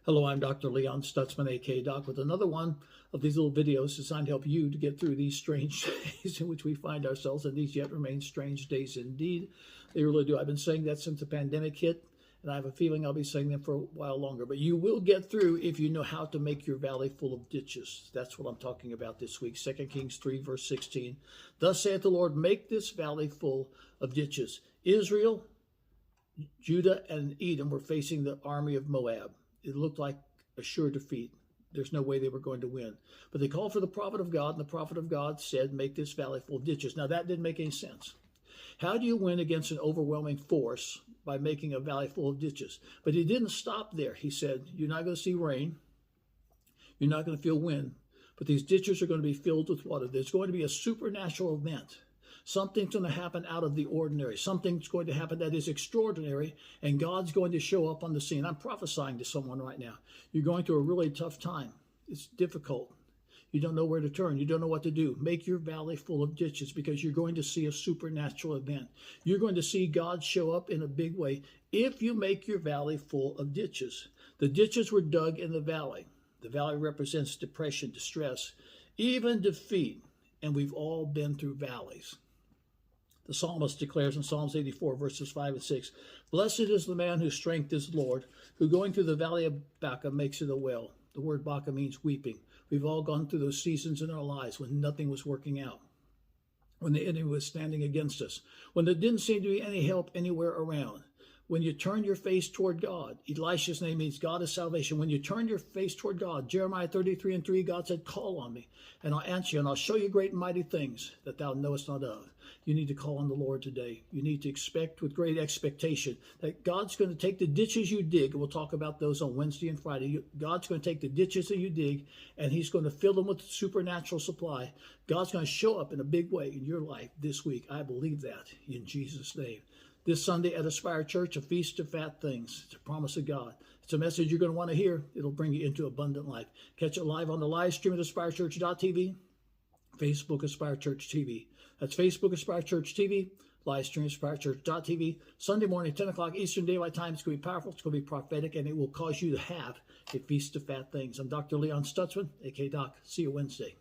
Hello, I'm Dr. Leon Stutzman, aka Doc, with another one of these little videos designed to help you to get through these strange days in which we find ourselves, and these yet remain strange days indeed. They really do. I've been saying that since the pandemic hit, and I have a feeling I'll be saying them for a while longer. But you will get through if you know how to make your valley full of ditches. That's what I'm talking about this week. 2 Kings 3, verse 16. Thus saith the Lord, make this valley full of ditches. Israel, Judah, and Edom were facing the army of Moab. It looked like a sure defeat. There's no way they were going to win. But they called for the prophet of God, and the prophet of God said, make this valley full of ditches. Now, that didn't make any sense. How do you win against an overwhelming force by making a valley full of ditches? But he didn't stop there. He said, you're not going to see rain. You're not going to feel wind. But these ditches are going to be filled with water. There's going to be a supernatural event. Something's going to happen out of the ordinary. Something's going to happen that is extraordinary, and God's going to show up on the scene. I'm prophesying to someone right now. You're going through a really tough time. It's difficult. You don't know where to turn. You don't know what to do. Make your valley full of ditches, because you're going to see a supernatural event. You're going to see God show up in a big way if you make your valley full of ditches. The ditches were dug in the valley. The valley represents depression, distress, even defeat, and we've all been through valleys. The psalmist declares in Psalms 84, verses 5 and 6, blessed is the man whose strength is the Lord, who going through the valley of Baca makes it a well. The word Baca means weeping. We've all gone through those seasons in our lives when nothing was working out, when the enemy was standing against us, when there didn't seem to be any help anywhere around. When you turn your face toward God, Elisha's name means God is salvation. When you turn your face toward God, Jeremiah 33 and 3, God said, call on me, and I'll answer you, and I'll show you great and mighty things that thou knowest not of. You need to call on the Lord today. You need to expect with great expectation that God's going to take the ditches you dig, and we'll talk about those on Wednesday and Friday. God's going to take the ditches that you dig, and he's going to fill them with supernatural supply. God's going to show up in a big way in your life this week. I believe that in Jesus' name. This Sunday at Aspire Church, a feast of fat things. It's a promise of God. It's a message you're going to want to hear. It'll bring you into abundant life. Catch it live on the live stream at aspirechurch.tv, Facebook Aspire Church TV. That's Facebook Aspire Church TV, live stream aspirechurch.tv. Sunday morning, 10 o'clock Eastern Daylight Time. It's going to be powerful. It's going to be prophetic, and it will cause you to have a feast of fat things. I'm Dr. Leon Stutzman, aka Doc. See you Wednesday.